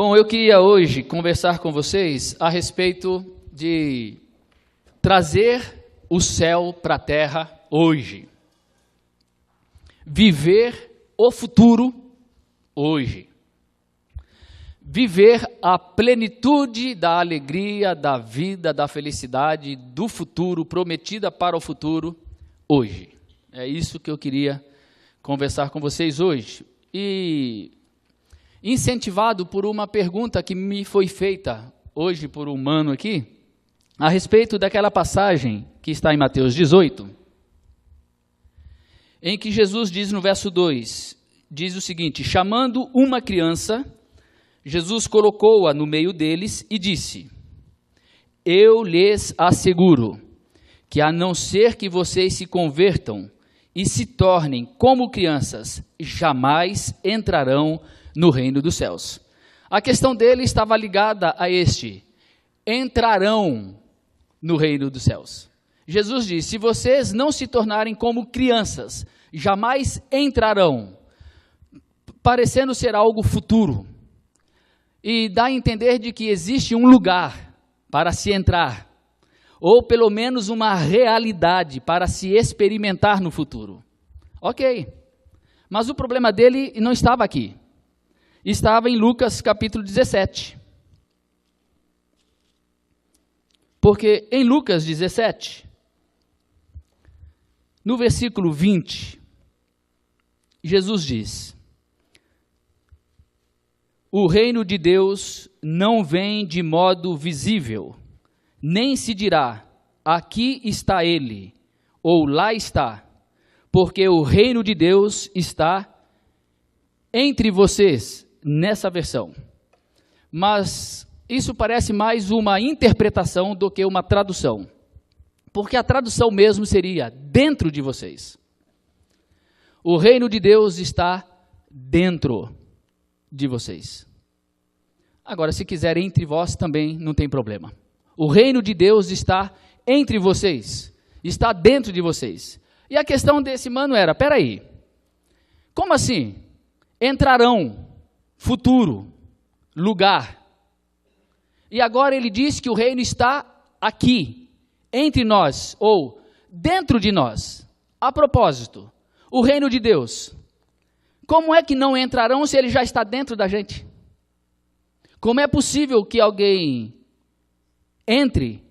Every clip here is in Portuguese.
Bom, eu queria hoje conversar com vocês a respeito de trazer o céu para a terra hoje. Viver o futuro hoje. Viver a plenitude da alegria, da vida, da felicidade, do futuro, prometida para o futuro hoje. É isso que eu queria conversar com vocês hoje. E incentivado por uma pergunta que me foi feita hoje por um mano aqui, a respeito daquela passagem que está em Mateus 18, em que Jesus diz no verso 2, diz o seguinte: chamando uma criança, Jesus colocou-a no meio deles e disse: eu lhes asseguro que a não ser que vocês se convertam e se tornem como crianças, jamais entrarão no reino dos céus. A questão dele estava ligada a entrarão no reino dos céus. Jesus disse: se vocês não se tornarem como crianças, jamais entrarão, parecendo ser algo futuro. E dá a entender de que existe um lugar para se entrar, ou pelo menos uma realidade para se experimentar no futuro. Ok, mas o problema dele não estava aqui. Estava em Lucas capítulo 17. Porque em Lucas 17, no versículo 20, Jesus diz: o reino de Deus não vem de modo visível, nem se dirá, aqui está ele, ou lá está, porque o reino de Deus está entre vocês, nessa versão. Mas isso parece mais uma interpretação do que uma tradução, porque a tradução mesmo seria dentro de vocês. O reino de Deus está dentro de vocês. Agora, se quiser entre vós também não tem problema. O reino de Deus está entre vocês, está dentro de vocês. E a questão desse mano era: peraí, como assim? Entrarão, futuro, lugar. E agora ele diz que o reino está aqui, entre nós, ou dentro de nós. A propósito, o reino de Deus, como é que não entrarão se ele já está dentro da gente? Como é possível que alguém entre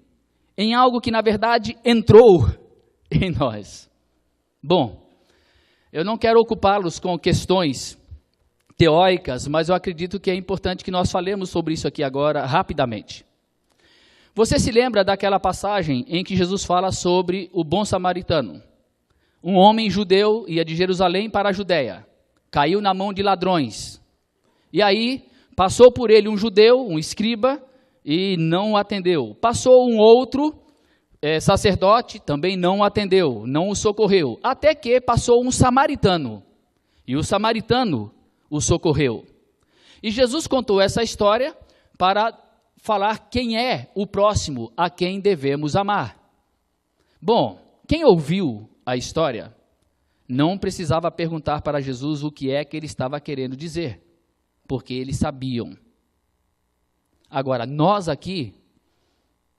em algo que na verdade entrou em nós? Bom, eu não quero ocupá-los com questões teóricas, mas eu acredito que é importante que nós falemos sobre isso aqui agora, rapidamente. Você se lembra daquela passagem em que Jesus fala sobre o bom samaritano? Um homem judeu ia de Jerusalém para a Judéia, caiu na mão de ladrões, e aí passou por ele um judeu, um escriba, e não o atendeu. Passou um outro sacerdote, também não o atendeu, não o socorreu, até que passou um samaritano, e o samaritano o socorreu. E Jesus contou essa história para falar quem é o próximo a quem devemos amar. Bom, quem ouviu a história não precisava perguntar para Jesus o que é que ele estava querendo dizer, porque eles sabiam. Agora, nós aqui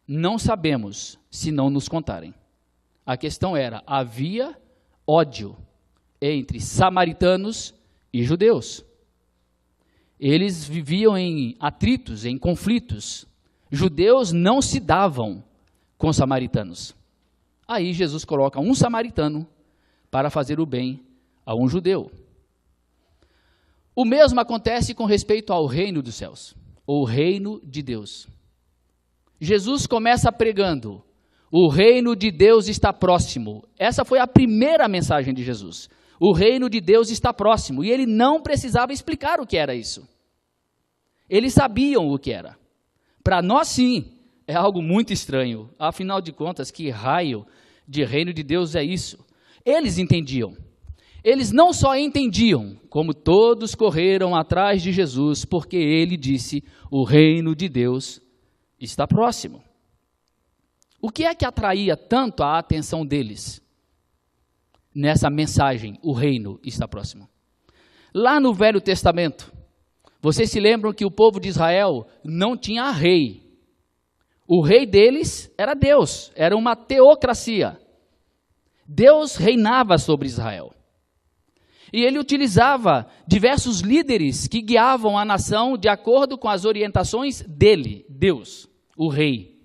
não sabemos se não nos contarem. A questão era: havia ódio entre samaritanos e judeus. Eles viviam em atritos, em conflitos. Judeus não se davam com samaritanos. Aí Jesus coloca um samaritano para fazer o bem a um judeu. O mesmo acontece com respeito ao reino dos céus, ou reino de Deus. Jesus começa pregando: o reino de Deus está próximo. Essa foi a primeira mensagem de Jesus. O reino de Deus está próximo, e ele não precisava explicar o que era isso. Eles sabiam o que era. Para nós, sim, é algo muito estranho. Afinal de contas, que raio de reino de Deus é isso? Eles entendiam. Eles não só entendiam, como todos correram atrás de Jesus, porque ele disse: o reino de Deus está próximo. O que é que atraía tanto a atenção deles nessa mensagem: o reino está próximo? Lá no Velho Testamento, Vocês se lembram que o povo de Israel não tinha rei. O rei deles era Deus, era uma teocracia. Deus reinava sobre Israel. E ele utilizava diversos líderes que guiavam a nação de acordo com as orientações dele, Deus, o rei.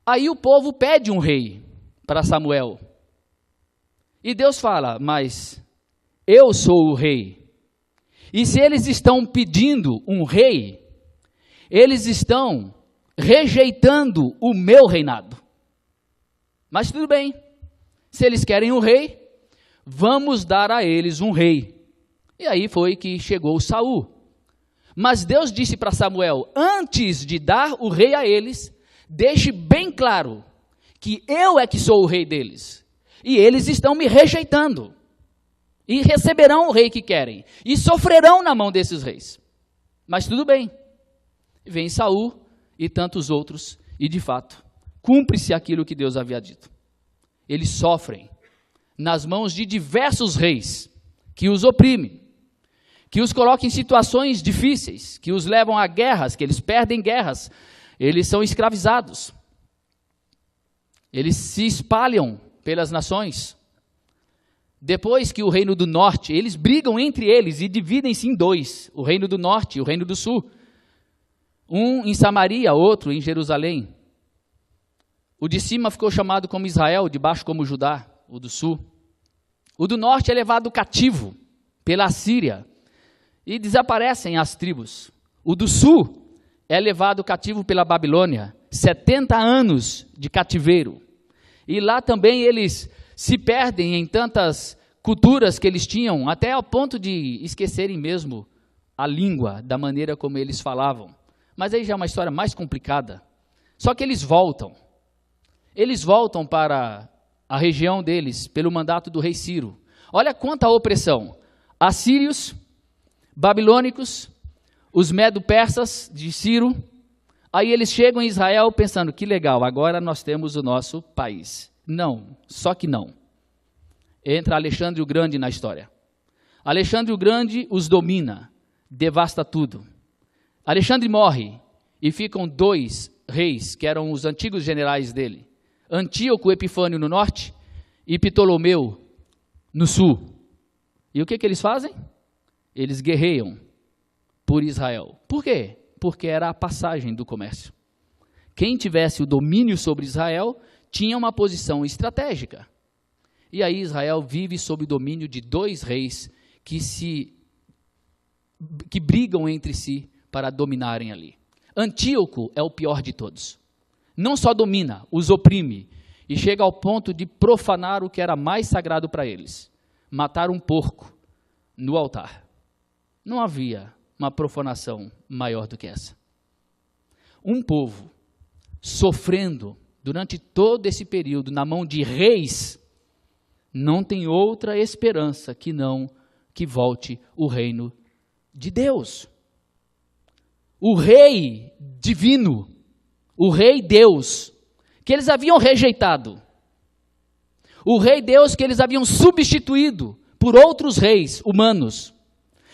Aí o povo pede um rei para Samuel. E Deus fala, mas eu sou o rei. E se eles estão pedindo um rei, eles estão rejeitando o meu reinado. Mas tudo bem, se eles querem um rei, vamos dar a eles um rei. E aí foi que chegou Saul. Mas Deus disse para Samuel, antes de dar o rei a eles, deixe bem claro que eu é que sou o rei deles. E eles estão me rejeitando. E receberão o rei que querem. E sofrerão na mão desses reis. Mas tudo bem. Vem Saul e tantos outros, e de fato, cumpre-se aquilo que Deus havia dito. Eles sofrem nas mãos de diversos reis, que os oprimem, que os colocam em situações difíceis, que os levam a guerras, que eles perdem guerras, eles são escravizados, eles se espalham pelas nações. Depois que o reino do norte, eles brigam entre eles e dividem-se em dois, o reino do norte e o reino do sul. Um em Samaria, outro em Jerusalém. O de cima ficou chamado como Israel, de baixo como Judá, o do sul. O do norte é levado cativo pela Assíria e desaparecem as tribos. O do sul é levado cativo pela Babilônia, 70 anos de cativeiro. E lá também eles se perdem em tantas culturas que eles tinham, até ao ponto de esquecerem mesmo a língua, da maneira como eles falavam. Mas aí já é uma história mais complicada. Só que eles voltam. Eles voltam para a região deles, pelo mandato do rei Ciro. Olha quanta opressão. Assírios, babilônicos, os medo-persas de Ciro. Aí eles chegam em Israel pensando, que legal, agora nós temos o nosso país. Não, só que não. Entra Alexandre o Grande na história. Alexandre o Grande os domina, devasta tudo. Alexandre morre e ficam dois reis, que eram os antigos generais dele. Antíoco Epifânio no norte e Ptolomeu no sul. E o que eles fazem? Eles guerreiam por Israel. Por quê? Porque era a passagem do comércio. Quem tivesse o domínio sobre Israel tinha uma posição estratégica. E aí Israel vive sob o domínio de dois reis que brigam entre si para dominarem ali. Antíoco é o pior de todos. Não só domina, os oprime e chega ao ponto de profanar o que era mais sagrado para eles. Matar um porco no altar. Não havia uma profanação maior do que essa. Um povo sofrendo durante todo esse período na mão de reis, não tem outra esperança que não que volte o reino de Deus. O rei divino, o rei Deus, que eles haviam rejeitado. O rei Deus que eles haviam substituído por outros reis humanos.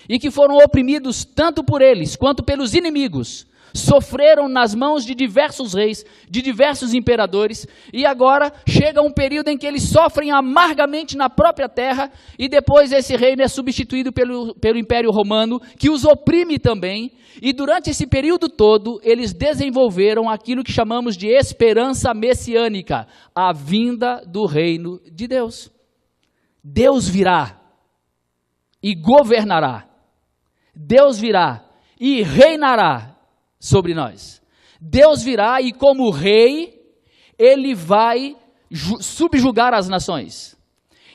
E que foram oprimidos tanto por eles quanto pelos inimigos. Sofreram nas mãos de diversos reis, de diversos imperadores, e agora chega um período em que eles sofrem amargamente na própria terra, e depois esse reino é substituído pelo Império Romano, que os oprime também, e durante esse período todo, eles desenvolveram aquilo que chamamos de esperança messiânica, a vinda do reino de Deus. Deus virá e governará. Deus virá e reinará sobre nós. Deus virá e como rei, ele vai subjugar as nações.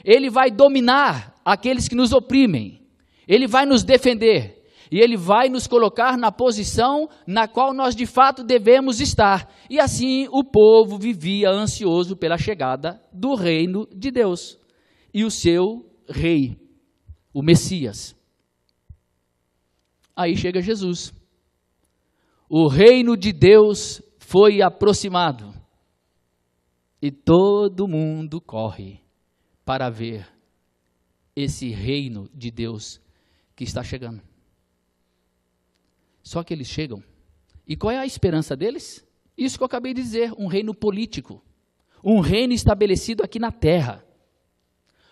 Ele vai dominar aqueles que nos oprimem. Ele vai nos defender. E ele vai nos colocar na posição na qual nós de fato devemos estar. E assim o povo vivia ansioso pela chegada do reino de Deus. E o seu rei, o Messias. Aí chega Jesus. O reino de Deus foi aproximado e todo mundo corre para ver esse reino de Deus que está chegando. Só que eles chegam. E qual é a esperança deles? Isso que eu acabei de dizer, um reino político. Um reino estabelecido aqui na terra.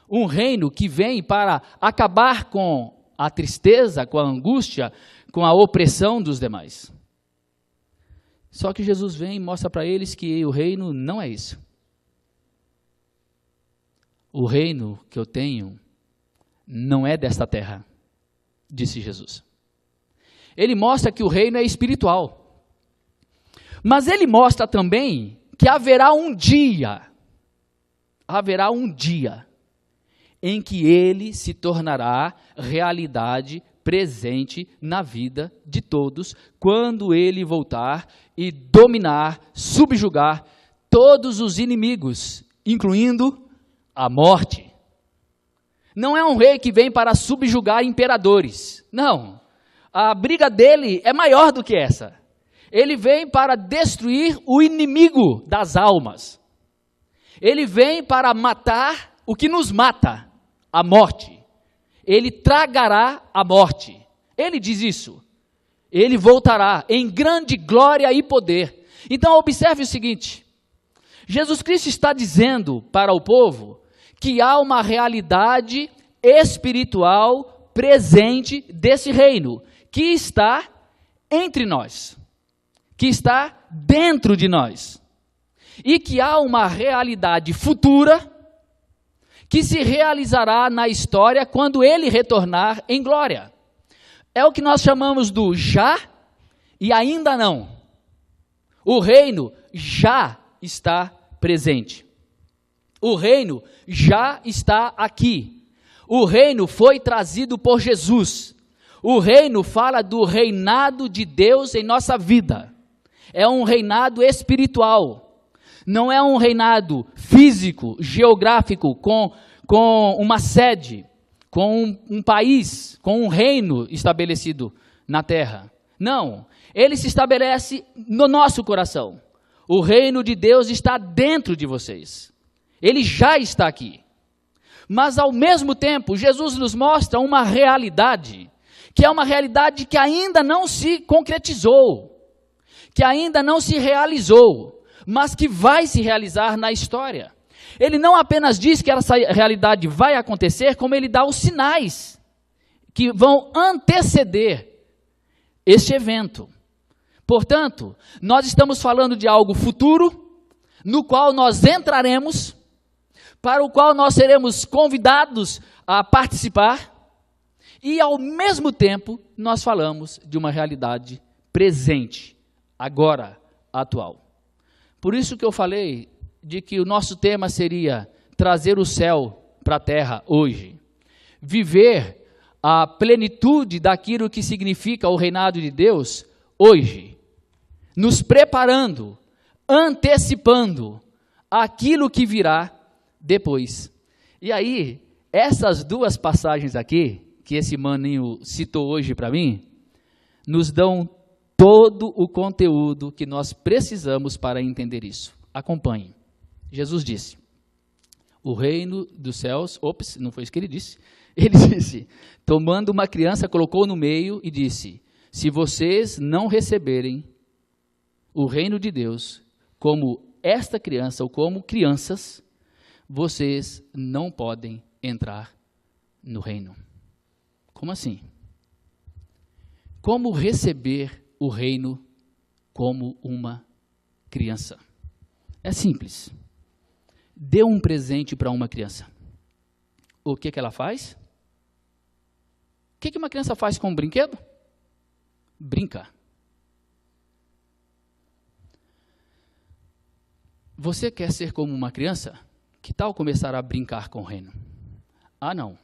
Um reino que vem para acabar com a tristeza, com a angústia, com a opressão dos demais. Só que Jesus vem e mostra para eles que o reino não é isso. O reino que eu tenho não é desta terra, disse Jesus. Ele mostra que o reino é espiritual. Mas ele mostra também que haverá um dia em que ele se tornará realidade presente na vida de todos, quando ele voltar e dominar, subjugar todos os inimigos, incluindo a morte. Não é um rei que vem para subjugar imperadores. Não. A briga dele é maior do que essa. Ele vem para destruir o inimigo das almas. Ele vem para matar o que nos mata, a morte. Ele tragará a morte. Ele diz isso. Ele voltará em grande glória e poder. Então observe o seguinte. Jesus Cristo está dizendo para o povo que há uma realidade espiritual presente desse reino, que está entre nós, que está dentro de nós, e que há uma realidade futura que se realizará na história quando ele retornar em glória. É o que nós chamamos do já e ainda não. O reino já está presente. O reino já está aqui. O reino foi trazido por Jesus. O reino fala do reinado de Deus em nossa vida. É um reinado espiritual. Não é um reinado físico, geográfico, com uma sede, com um país, com um reino estabelecido na terra. Não, ele se estabelece no nosso coração. O reino de Deus está dentro de vocês. Ele já está aqui. Mas ao mesmo tempo, Jesus nos mostra uma realidade, que é uma realidade que ainda não se concretizou, que ainda não se realizou, mas que vai se realizar na história. Ele não apenas diz que essa realidade vai acontecer, como ele dá os sinais que vão anteceder este evento. Portanto, nós estamos falando de algo futuro, no qual nós entraremos, para o qual nós seremos convidados a participar, e ao mesmo tempo nós falamos de uma realidade presente, agora, atual. Por isso que eu falei de que o nosso tema seria trazer o céu para a terra hoje. Viver a plenitude daquilo que significa o reinado de Deus hoje. Nos preparando, antecipando aquilo que virá depois. E aí, essas duas passagens aqui, que esse maninho citou hoje para mim, nos dão todo o conteúdo que nós precisamos para entender isso. Acompanhe. Jesus disse, o reino dos céus, não foi isso que ele disse, tomando uma criança, colocou no meio e disse, se vocês não receberem o reino de Deus como esta criança ou como crianças, vocês não podem entrar no reino. Como assim? Como receber o reino como uma criança? É simples. Dê um presente para uma criança. O que ela faz? O que uma criança faz com um brinquedo? Brinca. Você quer ser como uma criança? Que tal começar a brincar com o reino? Ah, não.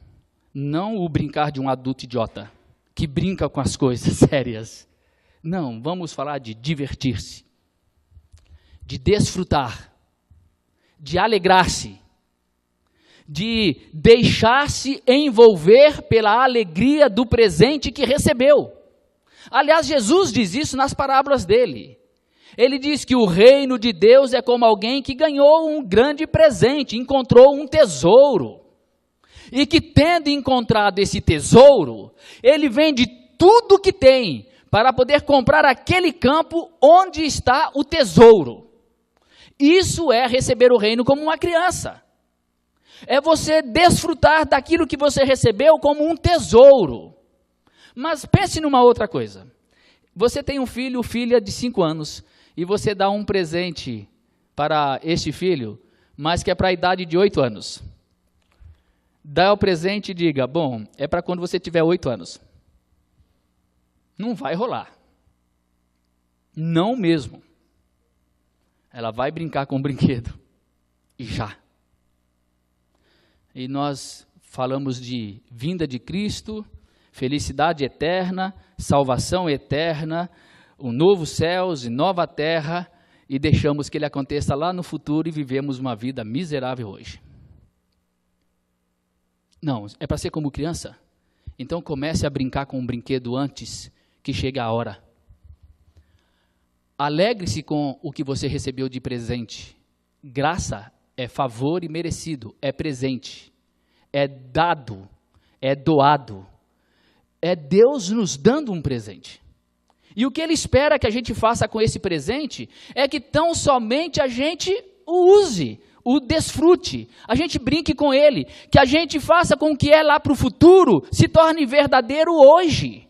Não o brincar de um adulto idiota, que brinca com as coisas sérias. Não, vamos falar de divertir-se, de desfrutar, de alegrar-se, de deixar-se envolver pela alegria do presente que recebeu. Aliás, Jesus diz isso nas parábolas dele. Ele diz que o reino de Deus é como alguém que ganhou um grande presente, encontrou um tesouro. E que tendo encontrado esse tesouro, ele vende tudo que tem para poder comprar aquele campo onde está o tesouro. Isso é receber o reino como uma criança. É você desfrutar daquilo que você recebeu como um tesouro. Mas pense numa outra coisa. Você tem um filho ou filha de 5 anos e você dá um presente para este filho, mas que é para a idade de 8 anos. Dá o presente e diga, bom, é para quando você tiver 8 anos. Não vai rolar. Não mesmo. Ela vai brincar com o brinquedo. E já. E nós falamos de vinda de Cristo, felicidade eterna, salvação eterna, um novo céus e nova terra, e deixamos que ele aconteça lá no futuro e vivemos uma vida miserável hoje. Não, é para ser como criança? Então comece a brincar com um brinquedo antes que chegue a hora. Alegre-se com o que você recebeu de presente. Graça é favor e merecido, é presente, é dado, é doado. É Deus nos dando um presente. E o que Ele espera que a gente faça com esse presente é que tão somente a gente o use, o desfrute, a gente brinque com ele, que a gente faça com que lá para o futuro se torne verdadeiro hoje.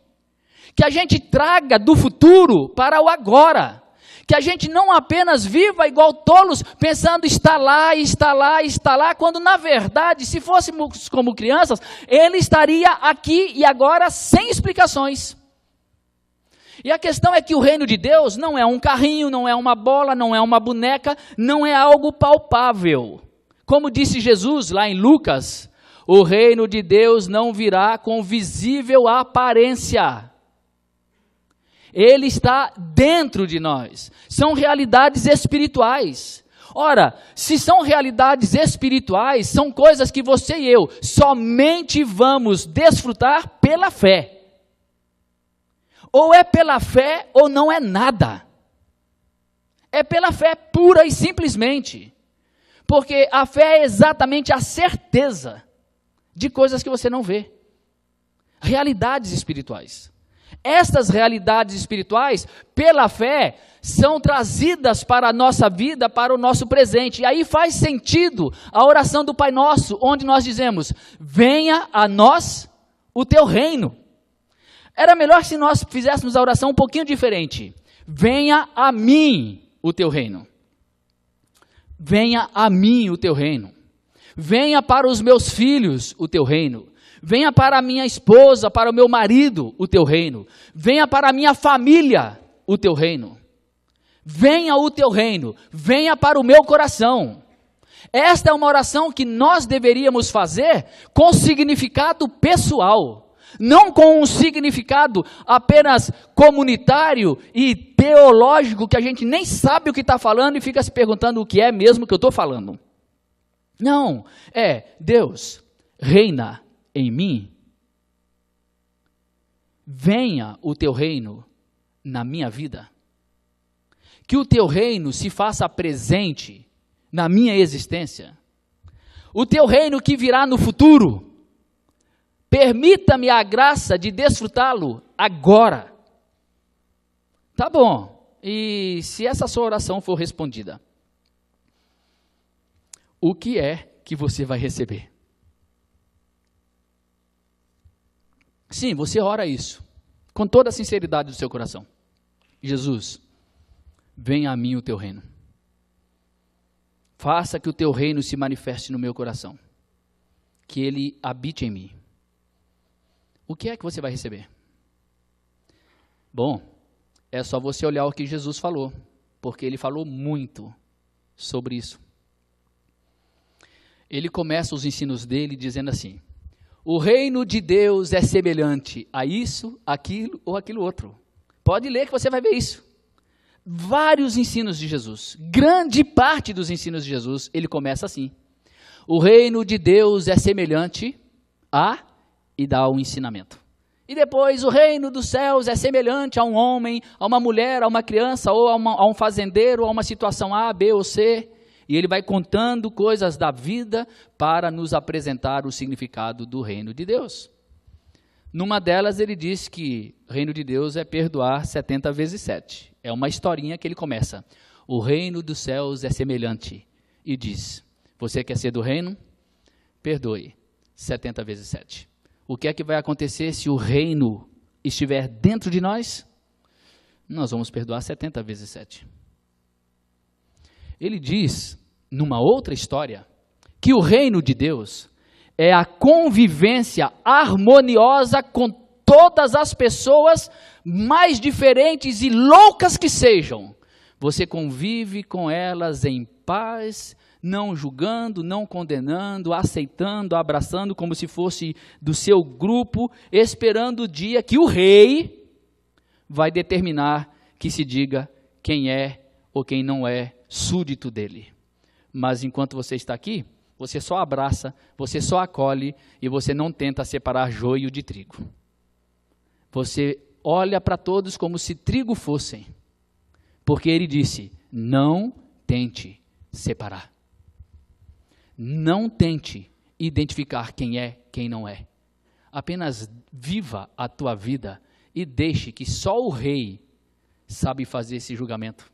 Que a gente traga do futuro para o agora. Que a gente não apenas viva igual tolos, pensando está lá, está lá, está lá, quando na verdade, se fôssemos como crianças, ele estaria aqui e agora sem explicações. E a questão é que o reino de Deus não é um carrinho, não é uma bola, não é uma boneca, não é algo palpável. Como disse Jesus lá em Lucas, o reino de Deus não virá com visível aparência. Ele está dentro de nós. São realidades espirituais. Ora, se são realidades espirituais, são coisas que você e eu somente vamos desfrutar pela fé. Ou é pela fé ou não é nada. É pela fé pura e simplesmente. Porque a fé é exatamente a certeza de coisas que você não vê. Realidades espirituais. Estas realidades espirituais, pela fé, são trazidas para a nossa vida, para o nosso presente. E aí faz sentido a oração do Pai Nosso, onde nós dizemos, venha a nós o teu reino. Era melhor se nós fizéssemos a oração um pouquinho diferente. Venha a mim o teu reino. Venha a mim o teu reino. Venha para os meus filhos o teu reino. Venha para a minha esposa, para o meu marido, o teu reino. Venha para a minha família, o teu reino. Venha o teu reino, venha para o meu coração. Esta é uma oração que nós deveríamos fazer com significado pessoal. Não com um significado apenas comunitário e teológico, que a gente nem sabe o que está falando e fica se perguntando o que é mesmo que eu estou falando. Não, Deus, reina em mim, venha o teu reino na minha vida, que o teu reino se faça presente na minha existência, o teu reino que virá no futuro, permita-me a graça de desfrutá-lo agora. Tá bom, e se essa sua oração for respondida, o que é que você vai receber? Sim, você ora isso, com toda a sinceridade do seu coração. Jesus, venha a mim o teu reino. Faça que o teu reino se manifeste no meu coração. Que ele habite em mim. O que é que você vai receber? Bom, é só você olhar o que Jesus falou, porque ele falou muito sobre isso. Ele começa os ensinos dele dizendo assim, o reino de Deus é semelhante a isso, aquilo ou aquilo outro. Pode ler que você vai ver isso. Vários ensinos de Jesus, grande parte dos ensinos de Jesus, ele começa assim. O reino de Deus é semelhante a, e dá o ensinamento. E depois, o reino dos céus é semelhante a um homem, a uma mulher, a uma criança, ou a um fazendeiro, a uma situação A, B ou C. E ele vai contando coisas da vida para nos apresentar o significado do reino de Deus. Numa delas ele diz que o reino de Deus é perdoar 70 vezes 7. É uma historinha que ele começa. O reino dos céus é semelhante. E diz, você quer ser do reino? Perdoe 70 vezes 7. O que é que vai acontecer se o reino estiver dentro de nós? Nós vamos perdoar 70 vezes 7. Ele diz, numa outra história, que o reino de Deus é a convivência harmoniosa com todas as pessoas, mais diferentes e loucas que sejam. Você convive com elas em paz, não julgando, não condenando, aceitando, abraçando como se fosse do seu grupo, esperando o dia que o rei vai determinar que se diga quem é ou quem não é súdito dele. Mas enquanto você está aqui, você só abraça, você só acolhe e você não tenta separar joio de trigo. Você olha para todos como se trigo fossem, porque ele disse, não tente separar. Não tente identificar quem é, quem não é. Apenas viva a tua vida e deixe que só o rei sabe fazer esse julgamento.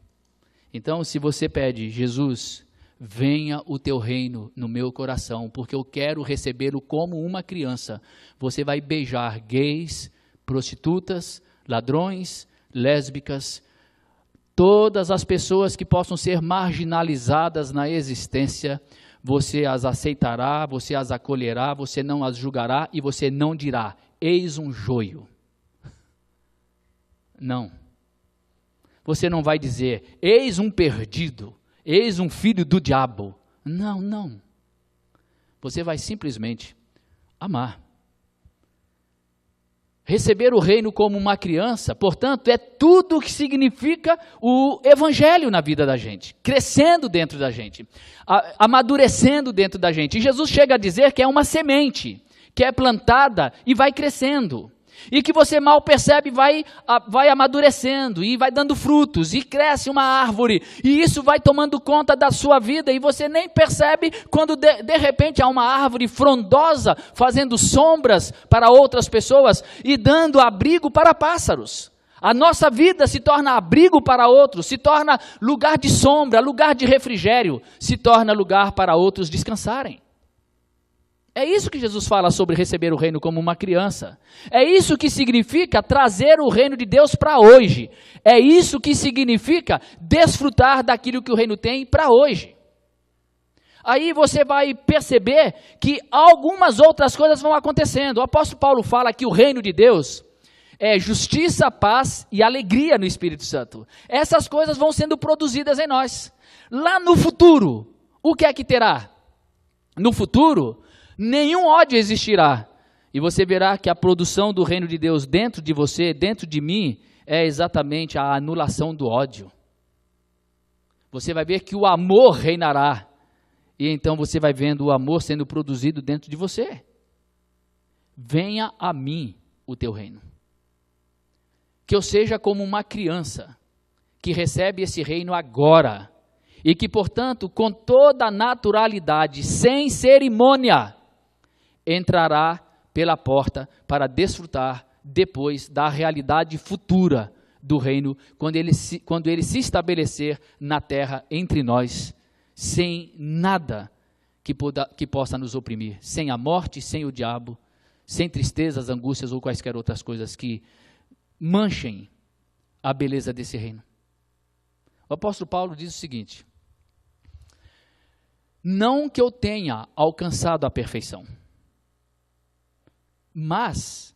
Então, se você pede, Jesus, venha o teu reino no meu coração, porque eu quero recebê-lo como uma criança. Você vai beijar gays, prostitutas, ladrões, lésbicas, todas as pessoas que possam ser marginalizadas na existência. Você as aceitará, você as acolherá, você não as julgará e você não dirá, eis um joio. Não. Você não vai dizer, eis um perdido. Eis um filho do diabo. Não, não. Você vai simplesmente amar. Receber o reino como uma criança, portanto, é tudo o que significa o evangelho na vida da gente. Crescendo dentro da gente. Amadurecendo dentro da gente. E Jesus chega a dizer que é uma semente, que é plantada e vai crescendo. E que você mal percebe, vai amadurecendo e vai dando frutos e cresce uma árvore e isso vai tomando conta da sua vida e você nem percebe quando de repente há uma árvore frondosa fazendo sombras para outras pessoas e dando abrigo para pássaros. A nossa vida se torna abrigo para outros, se torna lugar de sombra, lugar de refrigério, se torna lugar para outros descansarem. É isso que Jesus fala sobre receber o reino como uma criança. É isso que significa trazer o reino de Deus para hoje. É isso que significa desfrutar daquilo que o reino tem para hoje. Aí você vai perceber que algumas outras coisas vão acontecendo. O apóstolo Paulo fala que o reino de Deus é justiça, paz e alegria no Espírito Santo. Essas coisas vão sendo produzidas em nós. Lá no futuro, o que é que terá? No futuro, nenhum ódio existirá. E você verá que a produção do reino de Deus dentro de você, dentro de mim, é exatamente a anulação do ódio. Você vai ver que o amor reinará. E então você vai vendo o amor sendo produzido dentro de você. Venha a mim o teu reino. Que eu seja como uma criança que recebe esse reino agora. E que, portanto, com toda a naturalidade, sem cerimônia, entrará pela porta para desfrutar depois da realidade futura do reino, quando ele se estabelecer na terra entre nós, sem nada que possa nos oprimir, sem a morte, sem o diabo, sem tristezas, angústias ou quaisquer outras coisas que manchem a beleza desse reino. O apóstolo Paulo diz o seguinte: não que eu tenha alcançado a perfeição, mas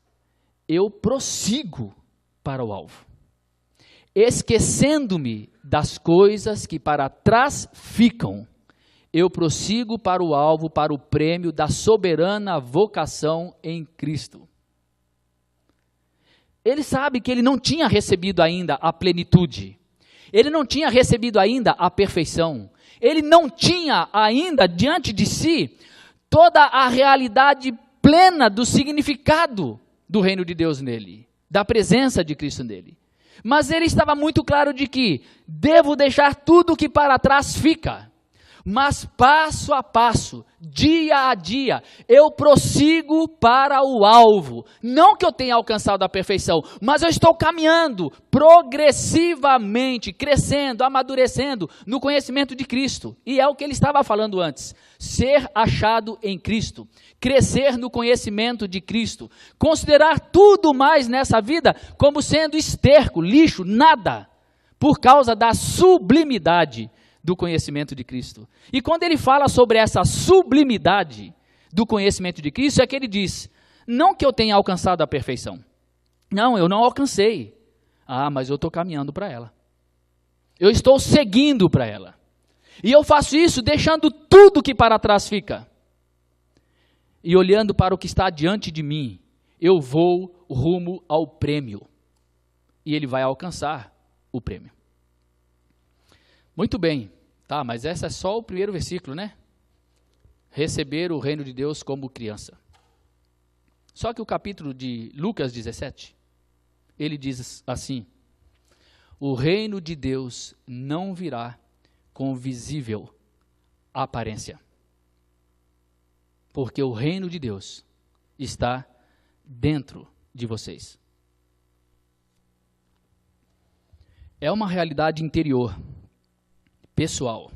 eu prossigo para o alvo, esquecendo-me das coisas que para trás ficam, eu prossigo para o alvo, para o prêmio da soberana vocação em Cristo. Ele sabe que ele não tinha recebido ainda a plenitude, ele não tinha recebido ainda a perfeição, ele não tinha ainda diante de si toda a realidade plena do significado do reino de Deus nele, da presença de Cristo nele. Mas ele estava muito claro de que devo deixar tudo que para trás fica. Mas passo a passo, dia a dia, eu prossigo para o alvo. Não que eu tenha alcançado a perfeição, mas eu estou caminhando progressivamente, crescendo, amadurecendo no conhecimento de Cristo. E é o que ele estava falando antes. Ser achado em Cristo, crescer no conhecimento de Cristo, considerar tudo mais nessa vida como sendo esterco, lixo, nada, por causa da sublimidade do conhecimento de Cristo. E quando ele fala sobre essa sublimidade do conhecimento de Cristo, é que ele diz, não que eu tenha alcançado a perfeição. Não, eu não alcancei. Mas eu estou caminhando para ela. Eu estou seguindo para ela. E eu faço isso deixando tudo que para trás fica. E olhando para o que está diante de mim, eu vou rumo ao prêmio. E ele vai alcançar o prêmio. Muito bem, tá, mas esse é só o primeiro versículo, né? Receber o reino de Deus como criança. Só que o capítulo de Lucas 17, ele diz assim, o reino de Deus não virá com visível aparência, porque o reino de Deus está dentro de vocês. É uma realidade interior, pessoal,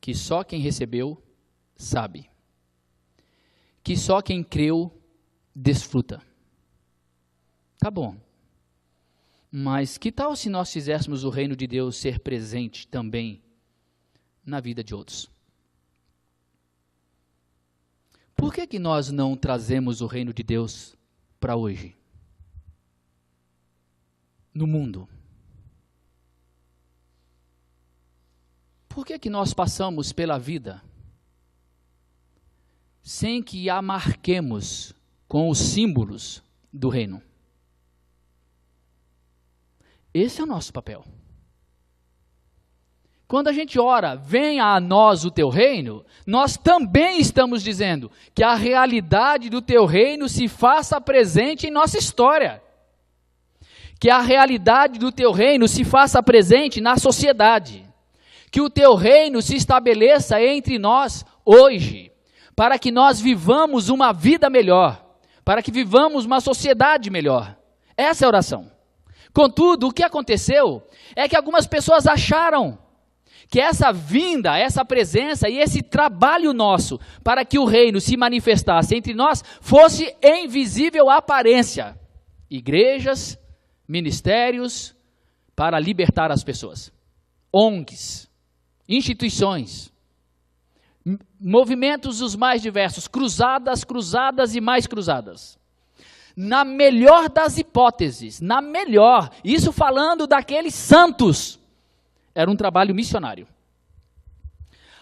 que só quem recebeu sabe, que só quem creu desfruta. Tá bom, mas que tal se nós fizéssemos o reino de Deus ser presente também na vida de outros? Por que nós não trazemos o reino de Deus para hoje? No mundo. Por que nós passamos pela vida sem que a marquemos com os símbolos do reino? Esse é o nosso papel. Quando a gente ora, venha a nós o teu reino, nós também estamos dizendo que a realidade do teu reino se faça presente em nossa história. Que a realidade do teu reino se faça presente na sociedade. Que o teu reino se estabeleça entre nós hoje, para que nós vivamos uma vida melhor, para que vivamos uma sociedade melhor. Essa é a oração. Contudo, o que aconteceu é que algumas pessoas acharam que essa vinda, essa presença e esse trabalho nosso para que o reino se manifestasse entre nós fosse em visível aparência. Igrejas, ministérios para libertar as pessoas, ONGs, instituições, movimentos os mais diversos, cruzadas, cruzadas e mais cruzadas. Na melhor das hipóteses, na melhor, isso falando daqueles santos, era um trabalho missionário.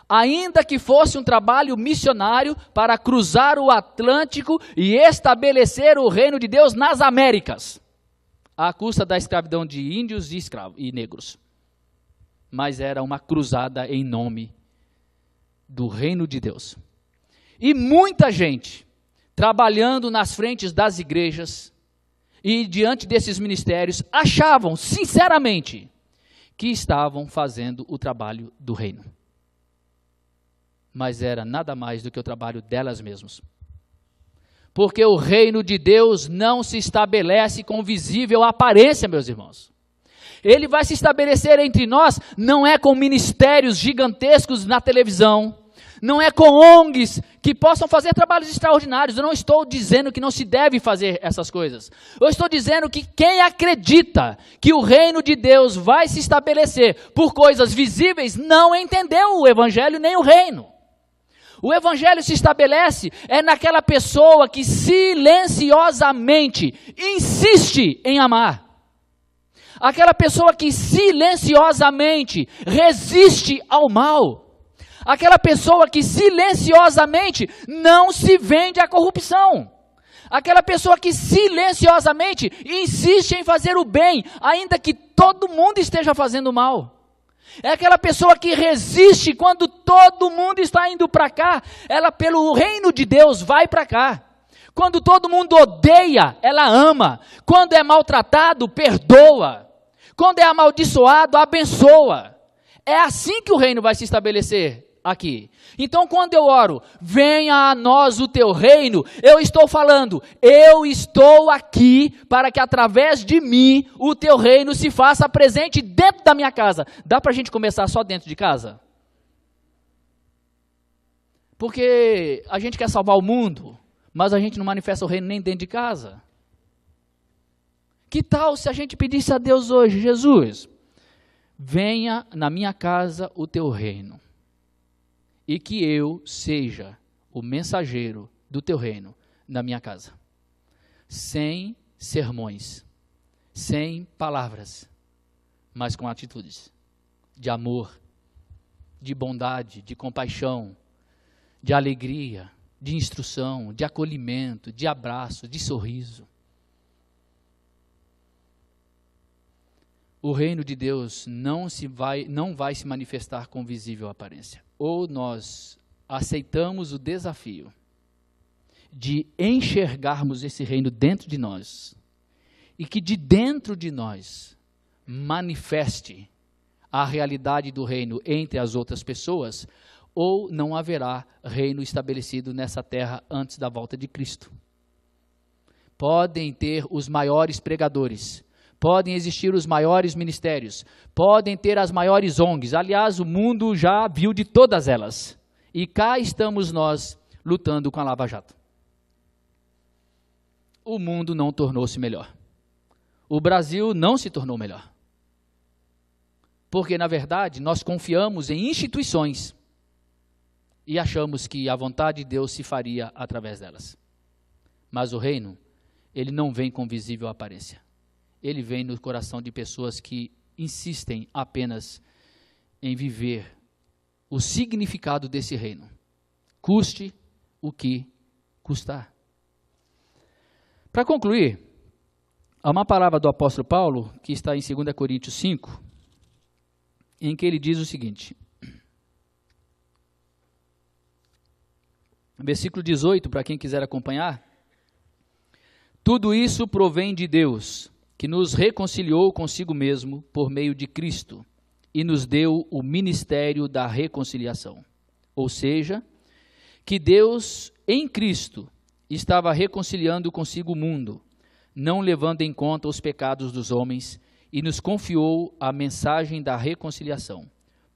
Ainda que fosse um trabalho missionário para cruzar o Atlântico e estabelecer o reino de Deus nas Américas, à custa da escravidão de índios e negros. Mas era uma cruzada em nome do reino de Deus. E muita gente trabalhando nas frentes das igrejas e diante desses ministérios achavam, sinceramente, que estavam fazendo o trabalho do reino. Mas era nada mais do que o trabalho delas mesmas. Porque o reino de Deus não se estabelece com visível aparência, meus irmãos. Ele vai se estabelecer entre nós, não é com ministérios gigantescos na televisão, não é com ONGs que possam fazer trabalhos extraordinários. Eu não estou dizendo que não se deve fazer essas coisas. Eu estou dizendo que quem acredita que o reino de Deus vai se estabelecer por coisas visíveis, não entendeu o evangelho nem o reino. O evangelho se estabelece naquela pessoa que silenciosamente insiste em amar. Aquela pessoa que silenciosamente resiste ao mal. Aquela pessoa que silenciosamente não se vende à corrupção. Aquela pessoa que silenciosamente insiste em fazer o bem, ainda que todo mundo esteja fazendo mal. É aquela pessoa que resiste quando todo mundo está indo para cá, ela pelo reino de Deus vai para cá. Quando todo mundo odeia, ela ama. Quando é maltratado, perdoa. Quando é amaldiçoado, abençoa. É assim que o reino vai se estabelecer aqui. Então, quando eu oro, venha a nós o teu reino, eu estou falando, eu estou aqui para que através de mim o teu reino se faça presente dentro da minha casa. Dá para a gente começar só dentro de casa? Porque a gente quer salvar o mundo, mas a gente não manifesta o reino nem dentro de casa. Que tal se a gente pedisse a Deus hoje, Jesus, venha na minha casa o teu reino, e que eu seja o mensageiro do teu reino na minha casa. Sem sermões, sem palavras, mas com atitudes de amor, de bondade, de compaixão, de alegria, de instrução, de acolhimento, de abraço, de sorriso. O reino de Deus não vai se manifestar com visível aparência. Ou nós aceitamos o desafio de enxergarmos esse reino dentro de nós, e que de dentro de nós manifeste a realidade do reino entre as outras pessoas, ou não haverá reino estabelecido nessa terra antes da volta de Cristo. Podem ter os maiores pregadores, podem existir os maiores ministérios, podem ter as maiores ONGs, aliás, o mundo já viu de todas elas, e cá estamos nós lutando com a Lava Jato. O mundo não tornou-se melhor, o Brasil não se tornou melhor, porque na verdade nós confiamos em instituições, e achamos que a vontade de Deus se faria através delas. Mas o reino, ele não vem com visível aparência. Ele vem no coração de pessoas que insistem apenas em viver o significado desse reino, custe o que custar. Para concluir, há uma palavra do apóstolo Paulo, que está em 2 Coríntios 5, em que ele diz o seguinte, versículo 18, para quem quiser acompanhar: tudo isso provém de Deus, que nos reconciliou consigo mesmo por meio de Cristo e nos deu o ministério da reconciliação. Ou seja, que Deus em Cristo estava reconciliando consigo o mundo, não levando em conta os pecados dos homens, e nos confiou a mensagem da reconciliação.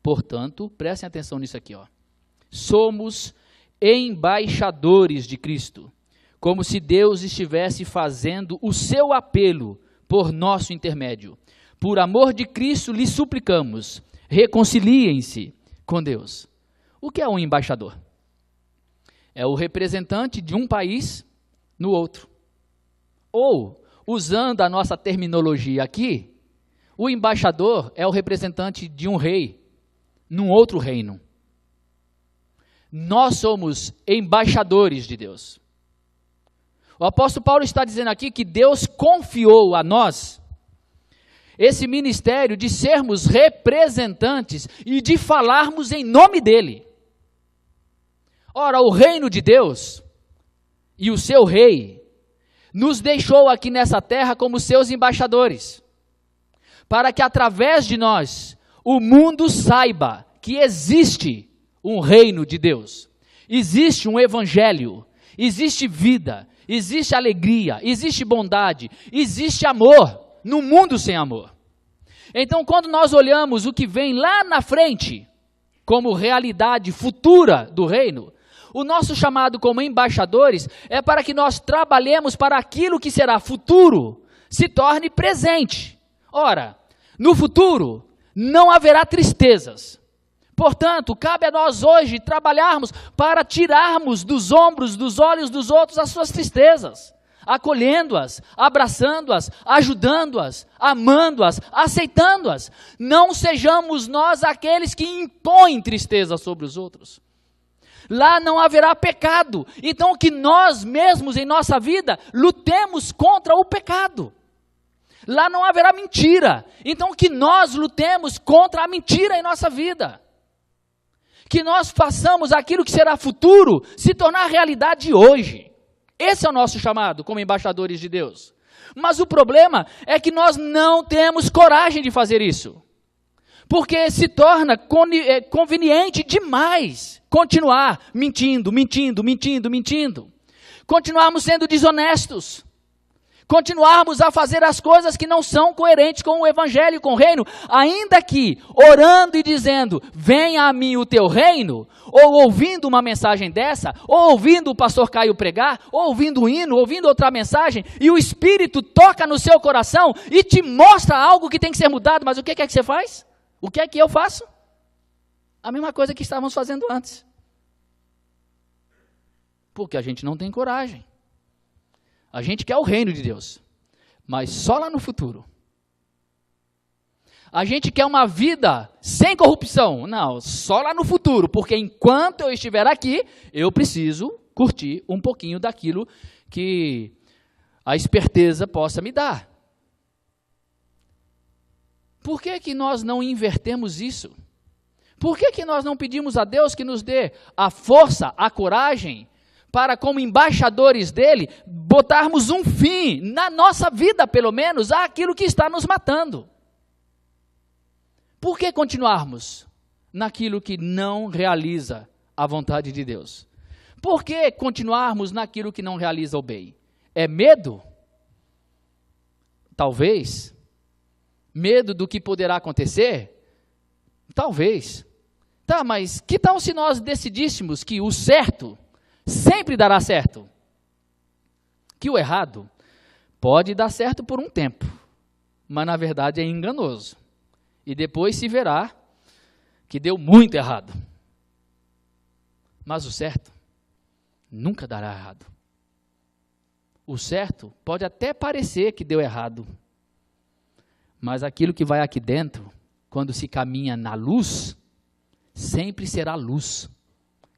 Portanto, prestem atenção nisso aqui, ó. Somos embaixadores de Cristo, como se Deus estivesse fazendo o seu apelo por nosso intermédio. Por amor de Cristo lhes suplicamos, reconciliem-se com Deus. O que é um embaixador? É o representante de um país no outro. Ou, usando a nossa terminologia aqui, o embaixador é o representante de um rei num outro reino. Nós somos embaixadores de Deus. O apóstolo Paulo está dizendo aqui que Deus confiou a nós esse ministério de sermos representantes e de falarmos em nome dele. Ora, o reino de Deus e o seu rei nos deixou aqui nessa terra como seus embaixadores, para que através de nós o mundo saiba que existe um reino de Deus, existe um evangelho, existe vida, existe alegria, existe bondade, existe amor no mundo sem amor. Então, quando nós olhamos o que vem lá na frente como realidade futura do reino, o nosso chamado como embaixadores é para que nós trabalhemos para aquilo que será futuro se torne presente. Ora, no futuro não haverá tristezas. Portanto, cabe a nós hoje trabalharmos para tirarmos dos ombros, dos olhos dos outros as suas tristezas, acolhendo-as, abraçando-as, ajudando-as, amando-as, aceitando-as. Não sejamos nós aqueles que impõem tristeza sobre os outros. Lá não haverá pecado, então que nós mesmos em nossa vida lutemos contra o pecado. Lá não haverá mentira, então que nós lutemos contra a mentira em nossa vida. Que nós façamos aquilo que será futuro se tornar realidade hoje. Esse é o nosso chamado como embaixadores de Deus. Mas o problema é que nós não temos coragem de fazer isso. Porque se torna conveniente demais continuar mentindo. Continuarmos sendo desonestos. Continuarmos a fazer as coisas que não são coerentes com o Evangelho e com o reino, ainda que orando e dizendo, venha a mim o teu reino, ou ouvindo uma mensagem dessa, ou ouvindo o pastor Caio pregar, ou ouvindo um hino, ouvindo outra mensagem, e o Espírito toca no seu coração e te mostra algo que tem que ser mudado, mas o que é que você faz? O que é que eu faço? A mesma coisa que estávamos fazendo antes. Porque a gente não tem coragem. A gente quer o reino de Deus, mas só lá no futuro. A gente quer uma vida sem corrupção, não, só lá no futuro, porque enquanto eu estiver aqui, eu preciso curtir um pouquinho daquilo que a esperteza possa me dar. Por que que nós não invertemos isso? Por que que nós não pedimos a Deus que nos dê a força, a coragem, para, como embaixadores dele, botarmos um fim, na nossa vida pelo menos, àquilo que está nos matando? Por que continuarmos naquilo que não realiza a vontade de Deus? Por que continuarmos naquilo que não realiza o bem? É medo? Talvez. Medo do que poderá acontecer? Talvez. Tá, mas que tal se nós decidíssemos que o certo sempre dará certo? Que o errado pode dar certo por um tempo, mas na verdade é enganoso. E depois se verá que deu muito errado. Mas o certo nunca dará errado. O certo pode até parecer que deu errado, mas aquilo que vai aqui dentro, quando se caminha na luz, sempre será luz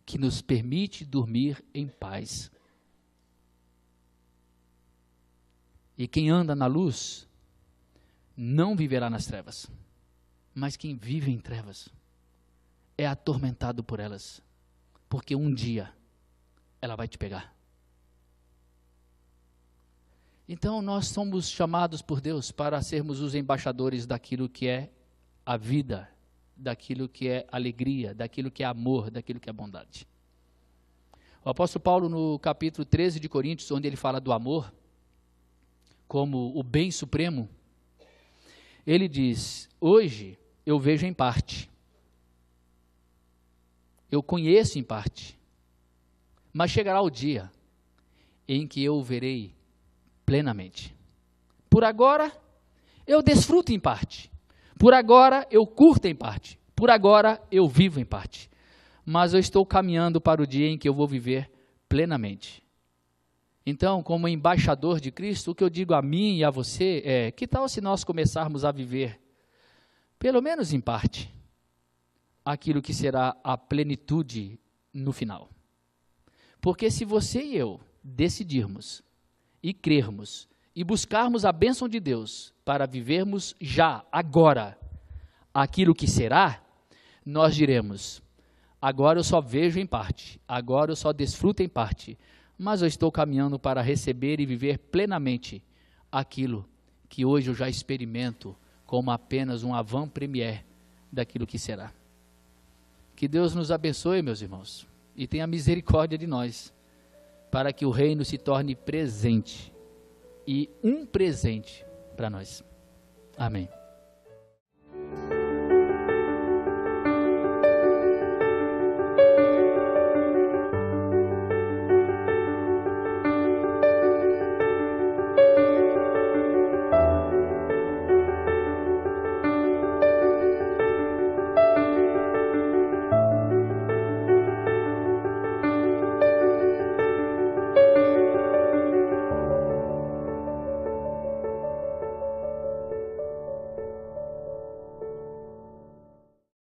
que nos permite dormir em paz. E quem anda na luz não viverá nas trevas, mas quem vive em trevas é atormentado por elas, porque um dia ela vai te pegar. Então nós somos chamados por Deus para sermos os embaixadores daquilo que é a vida, daquilo que é alegria, daquilo que é amor, daquilo que é bondade. O apóstolo Paulo, no capítulo 13 de Coríntios, onde ele fala do amor como o bem supremo, ele diz, hoje eu vejo em parte, eu conheço em parte, mas chegará o dia em que eu o verei plenamente. Por agora, eu desfruto em parte. Por agora, eu curto em parte. Por agora, eu vivo em parte. Mas eu estou caminhando para o dia em que eu vou viver plenamente. Então, como embaixador de Cristo, o que eu digo a mim e a você é, que tal se nós começarmos a viver, pelo menos em parte, aquilo que será a plenitude no final? Porque se você e eu decidirmos e crermos e buscarmos a bênção de Deus para vivermos já, agora, aquilo que será, nós diremos, agora eu só vejo em parte, agora eu só desfruto em parte, mas eu estou caminhando para receber e viver plenamente aquilo que hoje eu já experimento como apenas um avant-première daquilo que será. Que Deus nos abençoe, meus irmãos, e tenha misericórdia de nós, para que o reino se torne presente, e um presente para nós. Amém.